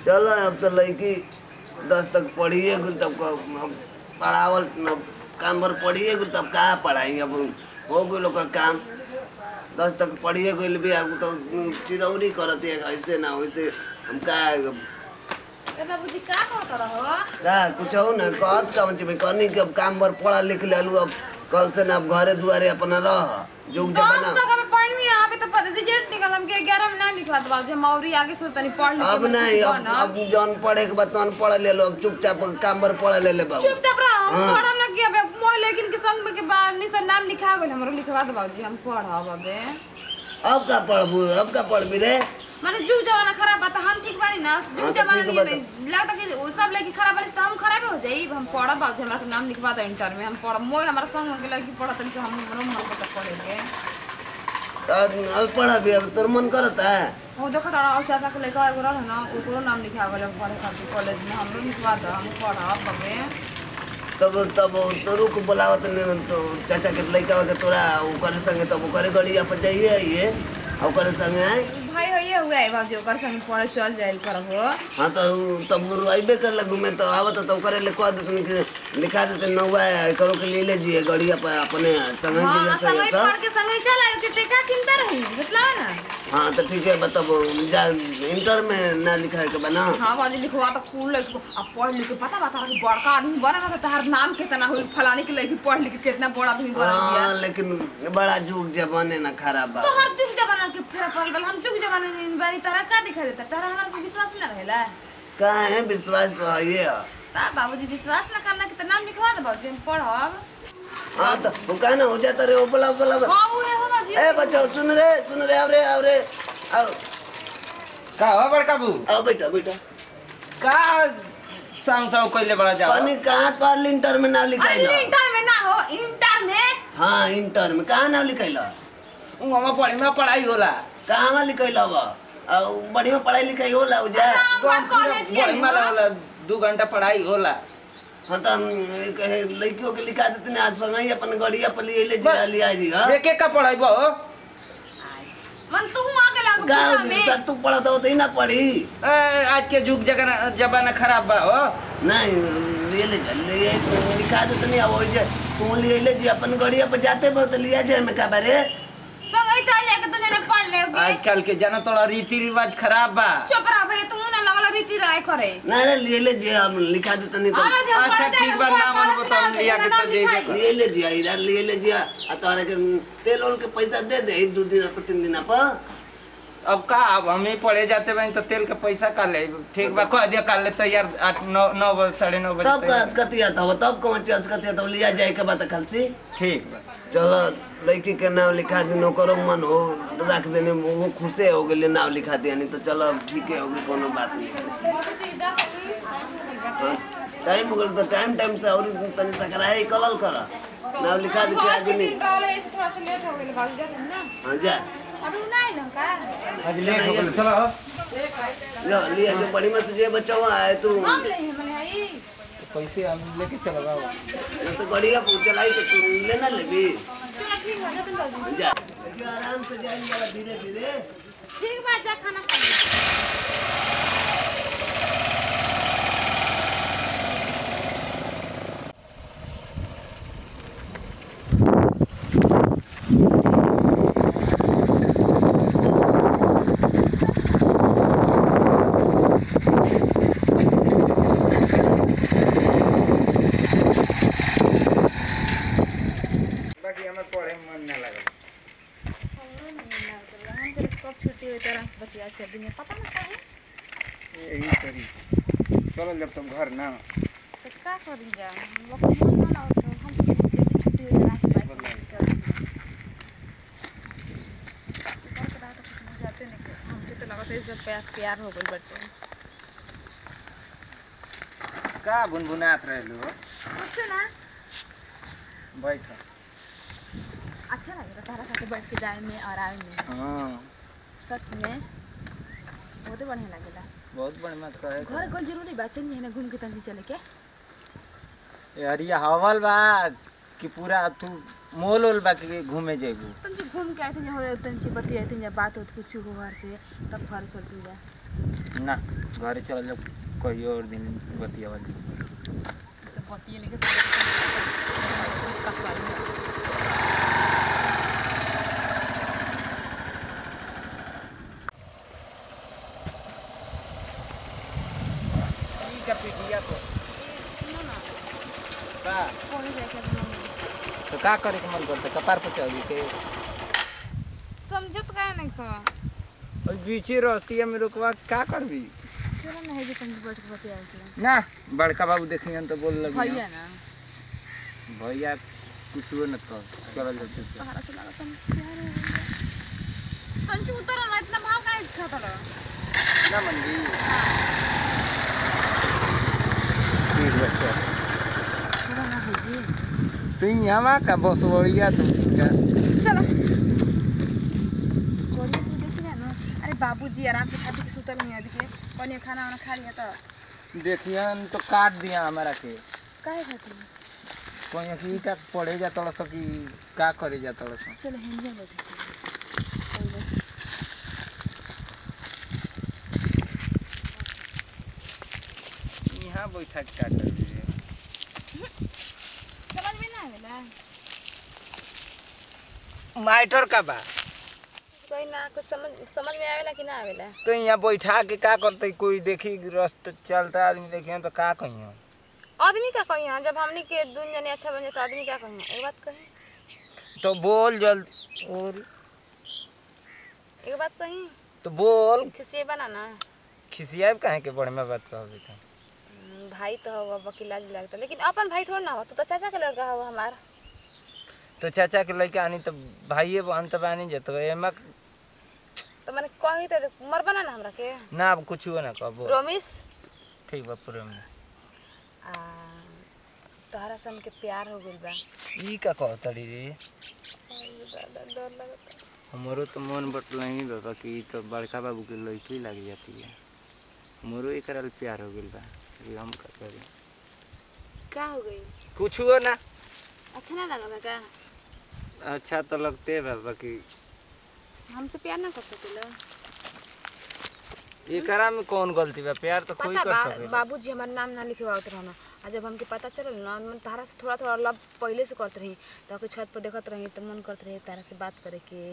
चलो अब तो लड़की 10 तक पढ़िए तब पढ़ावल काम पर पढ़िए तब कहाँ पढ़ाई अब हो गई लोग काम 10 तक पढ़िए गई भी अब तो चिरौरी करती है ऐसे ना वैसे हम बाबूजी का कहत रहो का कुछ हो ना कहत का कहनी कि अब काम पर पढ़ा लिख लेलू अब कल से ना अब घरे दुआरे अपना रह जुग जमाना अभी तो रिजल्ट निकल हम के 11 में ना निकला तो बाबूजी मौरी आगे सोचता नहीं पढ़ लिख अब नहीं अब जौन पढ़े के बाद तौन पढ़ ले लो अब चुपचाप काम पर पढ़ ले बाबू चुपचाप रह हम पढ़म ना कि मोय लेकिन के संग में के बाद निशा नाम लिखा गेल हमरो लिखवा दे बाबूजी हम पढ़ब अबे अब का पढ़बू अब का पढ़बी रे माने जुग जमाना खराब बा त हम ठीक बानी ना जुग जमाना नहीं लगता कि सब लड़की खराब बानी त हम खराब हो जाई हम पढ़ब बाबूजी हमरा के नाम लिखवा दे इंटर में हम पढ़ब मोय हमरा संग के लड़की पढ़त नहीं हम मन करता पढ़े के अब पढ़ा भी अब तोर मन करता है वो देखो तारा और चाचा को लेकर एगो रह ना ओकरो नाम लिखा गेल पढ़े खातिर कॉलेज में हमरो लिखवा दे हम पढ़ब बबे तब तोरू को बुलावत तो चाचा के लड़का के तोरा ओकर संगे तब ओकर गड़िया पर जाइए ये ओकर संगे भाई हो ये हुआ है बाबूजी ओकर संगे पढ़े चल जाई करब हां तो तब रुआइबे कर लगू मैं तो आवत तो करे लिखवा देतन कि लिखा देते नौवा करो के ले लीजिए गड़िया पर अपने संगे हां संगे पढ़ के संगे चल आयो कि का चिंता रही मतलब ना हां तो ठीक है बताओ जा इंटर में ना लिखाए के बना हां बाबूजी लिखवा तो कौन लड़की अब पढ़ लिख के पता बता कि बड़का आदमी बना ना तहर नाम कितना होई फलानी के लड़की पढ़ लिख के कितना बड़ा आदमी बन गया हां लेकिन बड़ा जुग जमाने ना खराब बा तो हर जुग जमाना के फेर पड़ हम जुग जमाना में बानी तरह का दिखा देता तरह हमारे को विश्वास ना रहेला का है विश्वास तो है ये ता बाबूजी विश्वास ना करना कि नाम लिखवा दे बाबूजी हम पढ़ब हां तो वो कहना हो जाता रे वो बोला हां वो है हो बाबूजी ए बच्चों सुन रे आओ रे आओ का हो बड़का बू आओ बेटा का सांग कइले बड़ा जाओ पानी कहां तो इंटर में ना लिखाइला अरे इंटर में ना हो इंटर में हां इंटर में कहां ना लिखाइला उमा पढ़ाई होला कहां में लिखाइला बा बड़ी में पढ़ाई लिखाई होला उजा कॉलेज बड़ी में होला 2 घंटा पढ़ाई होला हां तो कहे लड़कियों के लिखा देते ने आज संगई अपन गड़िया पर ले लिया जी हां एक का पढ़ाइबो मन तू आके लागो गांव में सब तू पढ़त हो तो ही ना पढ़ी आज के जुग जमाना खराब बा हो नहीं ले लिखा देते नहीं अब जे तू ले जी अपन गड़िया पर जाते बहुत लिया जाए में का बारे संगई चल जाके तो ने पढ़ ले आजकल के जाना थोड़ा रीति रिवाज खराब बा चुप रह भैया तू ना लगल रीति राय करे ना रे ले जी हम लिखा देते नहीं तो अच्छा ठीक बा नाम बता लिया के तो दे ले जी इधर ले जी आ तोरा के तेल ओल के पैसा दे दे 2 दिन पर 3 दिन पर अब का अब हम ही पढ़े जाते बहन तो तेल का पैसा का ले ठीक बा कह दिया काल ले तो यार 8 9 9 बजे तब का अस्कतिया था तब कौन अस्कतिया तब लिया जाए के बात खलसी ठीक बा चलो लड़की के नाम लिखा देने करो मन हो रख देने वो खुशे हो गए नाम लिखा दिया नहीं तो चलो ठीक है होगी कोनो बात नहीं टाइम हो गल तो टाइम से और तनी सकरा है कलल कर नाम लिखा दे के आज नहीं थोड़ा सा लेट हो गेल बाबू जा ना हां जा अभी नहीं ना का आज लेट हो गेल चलो लो लिया के बड़ी मत जे बच्चा आए तू हम ले हमने आई पैसे हम लेके चलो बाबू ये तो गड़िया पूछ चलाई तो तू लेना लेबी चलो ठीक है जतन बाबू जा देखिए आराम से जाइए धीरे ठीक बात जा खाना खा छुट्टी हुई तरह से बतिया चल दिन पता ना का है यही करी चलो जब तुम घर ना तो का करी जा लोग मन ना तो हम छुट्टी हुई तरह से चल जाते नहीं हमके तो लगता है सब प्यार हो गई बटे का बुनबुनात रहलू कुछ ना बैठ अच्छा लगे तारा साथे बैठ के जाए में और आए में हां सच में बहुत बढ़िया लगेला बहुत बढ़िया मत कहे घर गोल जरूरी बात नहीं है ना घूम के तंजी चले के यार ये हवल बा कि पूरा तू मोल ओल बा के घूमे जेबू तंजी घूम के आते हो तंजी बतिया आते बात होत कुछ हो घर से तब घर चलती जा ना घरे चल जाओ कोई और दिन बतिया वाली तो बतिए नहीं के का पीटिया को सुनो ना का कोई जाके तो का करे के मन करता कपार पे चढ़ी के समझत का नहीं का और बीचे रहती है मेरे को का करबी चलो ना है जे तुम बैठ के बतिया के ना बड़का बाबू देखियन तो बोल लगी भैया ना भैया कुछ वो न कह चल जाते तहरा से लागत हम प्यार हो गया तंचू उतर ना इतना भाव काहे खाता रहा ना मंदी ठीक बच्चा चलो ना भैया तू यहाँ का बस बढ़िया तू का चलो कोरिया तू देख ना अरे बाबूजी आराम से खाते के सुतल नहीं अभी के कोने खाना वाना खा लिया तो देखियन तो काट दिया हमारा के काहे खाती कोई की का पढ़े जा तड़ सकी का करे जा तड़ सो चलो हिंदी में बैठे यहाँ बैठा के काट दिए समझ में ना आवेला माइटर का बा कोई ना कुछ समझ में आवेला कि ना आवेला तो यहाँ बैठा के का करते कोई देखी रास्ते चलता आदमी देखिए तो का कहियो आदमी का कही जब हमनी के दुनिया ने अच्छा बन जाए तो आदमी क्या कही एक बात कही तो बोल जल्दी और एक बात कही तो बोल खिसिए बना ना खिसियाब काहे के बड़े में बात कहबी तो भाई तो हो वकीला जी लगता लेकिन अपन भाई थोड़ा ना हो तू तो चाचा का लड़का हो हमार तो चाचा के लड़का आनी तो भाइये बहन तो बानी जतो एमा तो मैंने कही तो मर बना ना हमरा के ना अब कुछ हो ना कहबो रोमिस ठीक बा पूरे में तोहरा से हमके प्यार हो गइल बा ई का कहतड़ी रे दादा डर लगता हमरो तो मन बटल नहीं बाबा कि तो बड़का बाबू के लड़की लग जाती है मोरो एकरा प्यार हो गइल बा ये हम का करी का हो गई कुछ हो ना अच्छा ना लगा का अच्छा तो लगते है बाबा कि हमसे प्यार ना कर सकेला एकरा में कौन गलती बा प्यार तो कोई कर सके बाबूजी हमार नाम ना लिखवावत रहना आ जब हमके पता चलल ना मन तारा से थोड़ा थोड़ा लव पहले से करत रही तो के छत पर देखत रही तो मन करत रही तारा से बात करे के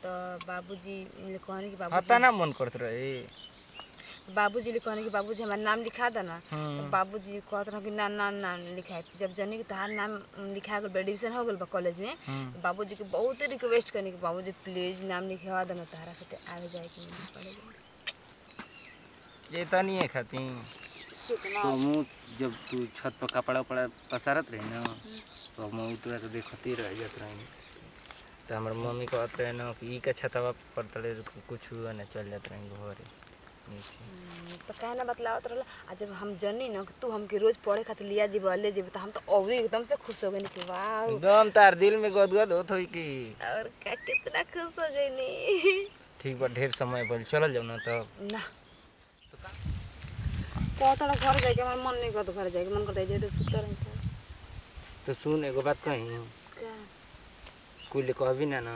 तो बाबूजी ने कहने कि हता ना मन करत रहे बाबूजी ने कहने कि बाबूजी हमार नाम लिखा देना तो बाबूजी कहत रहे कि ना ना नाम लिखाए जब जनी के तहार नाम लिखा गल एडमिशन हो गल बा कॉलेज में बाबूजी के बहुत रिक्वेस्ट करने कि बाबूजी प्लीज नाम लिखवा देना तारा से आवे जाए कि कॉलेज में ये तो नहीं है खाती तो मुँह जब तू छत पर कपड़ा उपड़ा पसारत रही ना तो मुँह तो देखती रह जात रही तो हमारे मम्मी कहत रहे ना कि ई का छतवा पर तले कुछ हुआ ना चल जात रही घरे तो कहे ना बतलावत रहला आ जब हम जनी ना कि तू हमके रोज पढ़े खातिर लिया जीबे ले जीबे तो हम तो और एकदम से खुश हो गए कि वाह एकदम तार दिल में गदगद होत होई कि और का कितना खुश हो गई नी ठीक बा ढेर समय बोल चल जाओ ना तो ना कहता घर जाके हमार मन नहीं करता घर जाके मन करता है सुता रहता तो सुन एगो बात कही क्या कोई ले कहबी ना ना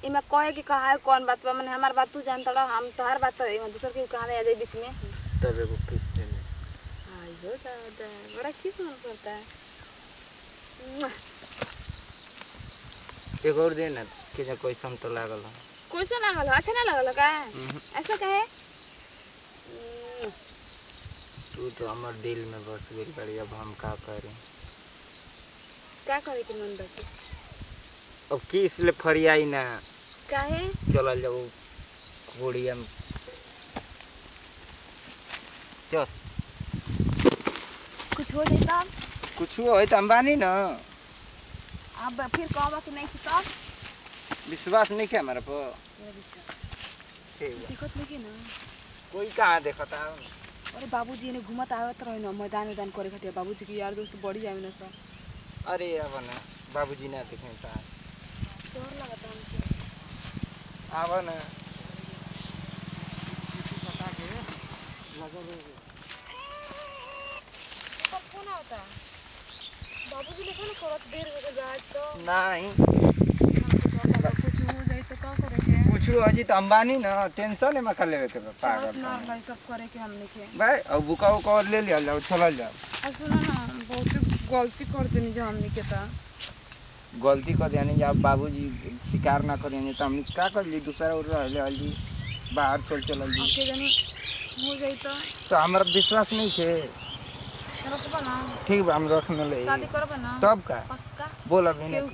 इमे कहे कि कहा है कौन बात बा माने हमार बात तू जानता रह हम तोहार बात तो दूसर के कहां आ जाए बीच में तब एगो किस दे ले आयो दादा बड़ा किस मन करता है एक और दे ना कि जा कोई सम तो लागल हो कैसा लागल अच्छा ना लागल का ऐसा कहे तू तो हमार दिल में बस गई बड़ी अब हम का करें क्या करे के मन बाकी अब किस ले फरियाई ना काहे चल जाओ कोड़िया में चल कुछ हो जाए तब कुछ हो तो अंबानी ना अब फिर कहबा कि नहीं तब विश्वास नहीं क्या हमारे पर दिक्कत नहीं ना कोई कहाँ देखता अरे बाबूजी ने घूमत आवत रहे ना मैदान करे खातिर बाबूजी के यार दोस्त बढ़ी जावे ना सब अरे अब ना बाबूजी ना देखें ता डर लगता हमसे आव ना कब फोन आता बाबूजी ने फोन करत देर हो गई आज तो नहीं कुछ हो जाए तो क्या करेंगे कुछ कुछ हो जी तो अंबानी ना टेंशन है मका लेवे के चाहत पागल ना भाई सब करे के हमने के भाई अब बुका उका ले लिया जाओ चला जाओ आ सुनो ना बहुत गलती कर देनी जो हमने के ता गलती कर देनी जब बाबूजी शिकार ना करेंगे तो हम का कर ली दूसरा और रहले हल्दी बाहर चल जी आके जानी हो जाई तो हमारा विश्वास नहीं है रखबा ना ठीक बा हम रखने ले शादी करबा ना तब का पक्का बोल अभी केहू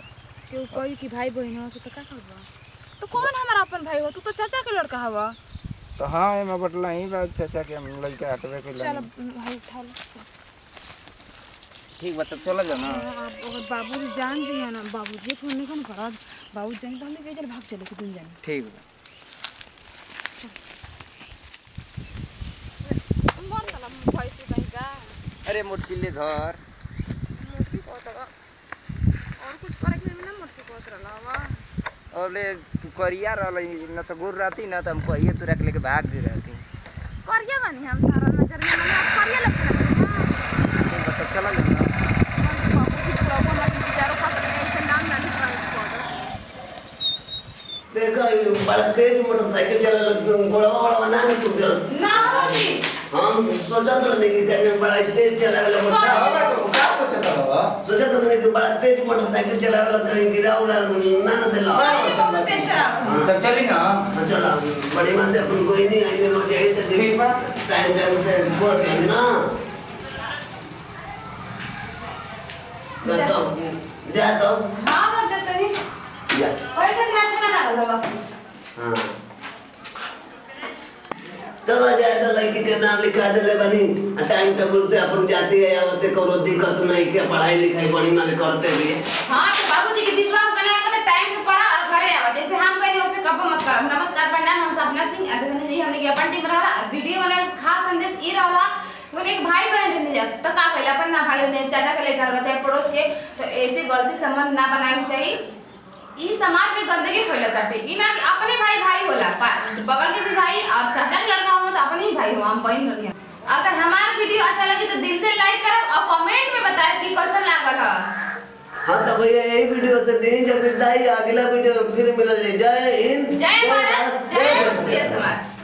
केहू कही कि भाई बहन हो से तो का करबा तो कौन हमारा अपन भाई हो तू तो चाचा के लड़का हवा तो हाँ मैं बटला ही बात चाचा के हम लड़का हटवे के चल भाई उठा लो ठीक बता चला जाओ ना अगर बाबूजी जान जाइए ना बाबूजी फोन नहीं कौन करा बाबूजी जान तो हमें चल भाग चले कि तुम जाने ठीक बा मन तला भाई से कहीं का अरे मोटकिले घर मोटी को तो और कुछ करे के ना मोटी को तो लावा और ले तू करिया रहल न तो गुर रहती ना तो हम कहिए तू रख लेके भाग दे रहती करिया बनी हम तारा नजर में मैंने करिया लगता है तो बता चला जाओ ना बाबूजी प्रॉब्लम लगी बेचारों का तो ऐसे नाम ना लिखवा देखा ये बड़ा तेज मोटरसाइकिल चला गोड़वा ना नहीं टूट गया ना होगी हम सोचा तो नहीं कि कहने बड़ा तेज चला वाला क्या सोचा था बाबा सोचा तो नहीं कि बड़ा तेज मोटरसाइकिल चला वाला कहीं गिरा उड़ा ना दिला बहुत तेज चला तब चली ना चला बड़ी मां से अपन कोई नहीं आई रोज यही तक टाइम से छोड़ देंगे ना जा तो हां मत जतनी या और कितना अच्छा ना लगा बाबू हाँ चलो जाए तो लड़की के नाम लिखा दे ले बनी टाइम टेबल से अपन जाती है आवते करो दिक्कत नहीं के पढ़ाई लिखाई बड़ी माले करते भी हां तो बाबूजी के विश्वास बनाए के टाइम से पढ़ा और घरे आवा जैसे हम कहीं उसे कब मत कर नमस्कार प्रणाम हम सपना सिंह अदगन जी हमने के अपन टीम रहा वीडियो वाला खास संदेश ई रहला बोले एक भाई बहन रहने जा तो का पहले अपन ना भाई ने चाचा के लेकर चाहे पड़ोस के तो ऐसे गलती संबंध ना बनाए चाहिए ई समाज में गंदगी फैलत है ई ना कि अपने भाई भाई होला बगल के भी भाई और चाचा के लड़का हो तो अपने ही भाई हो हम बहन रही अगर हमारा वीडियो अच्छा लगे तो दिल से लाइक करो और कमेंट में बताएं कि कैसा लागल है हाँ तो भैया यही वीडियो से दी जब अगला वीडियो फिर मिलल जय हिंद जय भारत जय समाज।